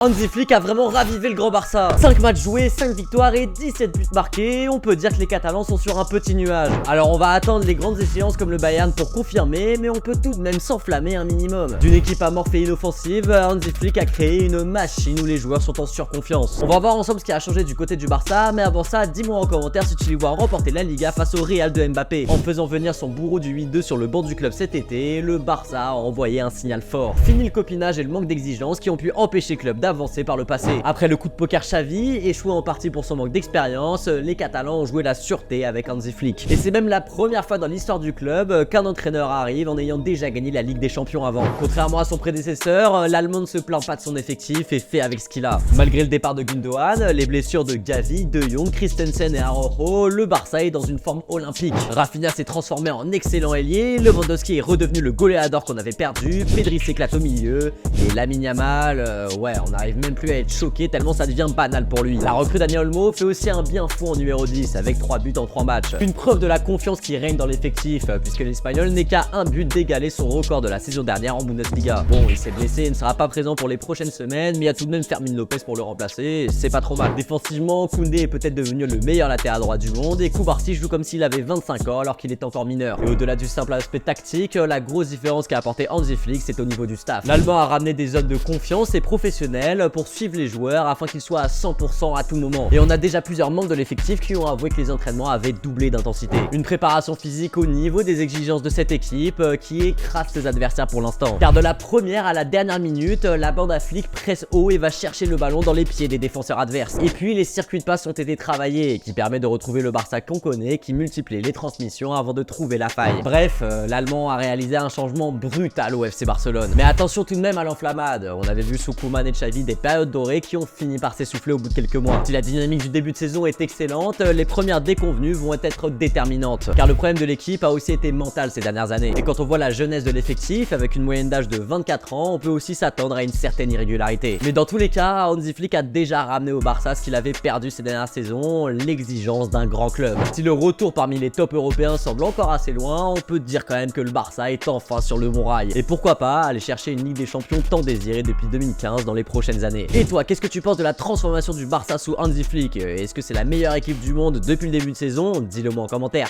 Hansi Flick a vraiment ravivé le Grand Barça. 5 matchs joués, 5 victoires et 17 buts marqués. On peut dire que les Catalans sont sur un petit nuage. Alors on va attendre les grandes échéances comme le Bayern pour confirmer, mais on peut tout de même s'enflammer un minimum. D'une équipe amorphe et inoffensive, Hansi Flick a créé une machine où les joueurs sont en surconfiance. On va voir ensemble ce qui a changé du côté du Barça, mais avant ça, dis-moi en commentaire si tu les vois remporter la Liga face au Real de Mbappé. En faisant venir son bourreau du 8-2 sur le banc du club cet été, le Barça a envoyé un signal fort. Fini le copinage et le manque d'exigence qui ont pu empêcher le club d'avancer par le passé. Après le coup de poker Xavi, échoué en partie pour son manque d'expérience, les Catalans ont joué la sûreté avec Hansi Flick. Et c'est même la première fois dans l'histoire du club qu'un entraîneur arrive en ayant déjà gagné la Ligue des Champions avant. Contrairement à son prédécesseur, l'Allemand ne se plaint pas de son effectif et fait avec ce qu'il a. Malgré le départ de Gundogan, les blessures de Gavi, De Jong, Christensen et Araujo, le Barça est dans une forme olympique. Rafinha s'est transformé en excellent ailier, Lewandowski est redevenu le goléador qu'on avait perdu, Pedri s'éclate au milieu, et Lamine Yamal, ouais, on n'arrive même plus à être choqué tellement ça devient banal pour lui. La recrue Dani Olmo fait aussi un bien fou en numéro 10 avec 3 buts en 3 matchs. Une preuve de la confiance qui règne dans l'effectif puisque l'Espagnol n'est qu'à un but d'égaler son record de la saison dernière en Bundesliga. Bon, il s'est blessé et ne sera pas présent pour les prochaines semaines, mais il y a tout de même Fermin Lopez pour le remplacer, c'est pas trop mal. Défensivement, Koundé est peut-être devenu le meilleur latéral droit du monde et Koubarsi joue comme s'il avait 25 ans alors qu'il est encore mineur. Et au-delà du simple aspect tactique, la grosse différence qu'a apporté Hansi Flick, c'est au niveau du staff. L'Allemand a ramené des hommes de confiance et professionnels pour suivre les joueurs afin qu'ils soient à 100% à tout moment. Et on a déjà plusieurs membres de l'effectif qui ont avoué que les entraînements avaient doublé d'intensité. Une préparation physique au niveau des exigences de cette équipe qui écrase ses adversaires pour l'instant. Car de la première à la dernière minute, la bande à Flick presse haut et va chercher le ballon dans les pieds des défenseurs adverses. Et puis les circuits de passe ont été travaillés, qui permet de retrouver le Barça qu'on connaît, qui multiplie les transmissions avant de trouver la faille. Bref, l'Allemand a réalisé un changement brutal au FC Barcelone. Mais attention tout de même à l'enflammade. On avait vu sous Koeman et Xavi des périodes dorées qui ont fini par s'essouffler au bout de quelques mois. Si la dynamique du début de saison est excellente, les premières déconvenues vont être déterminantes. Car le problème de l'équipe a aussi été mental ces dernières années. Et quand on voit la jeunesse de l'effectif, avec une moyenne d'âge de 24 ans, on peut aussi s'attendre à une certaine irrégularité. Mais dans tous les cas, Hansi Flick a déjà ramené au Barça ce qu'il avait perdu ces dernières saisons, l'exigence d'un grand club. Si le retour parmi les tops européens semble encore assez loin, on peut dire quand même que le Barça est enfin sur le bon rail. Et pourquoi pas aller chercher une Ligue des Champions tant désirée depuis 2015 dans les prochaines années. Et toi, qu'est-ce que tu penses de la transformation du Barça sous Hansi Flick? Est-ce que c'est la meilleure équipe du monde depuis le début de saison? Dis-le moi en commentaire.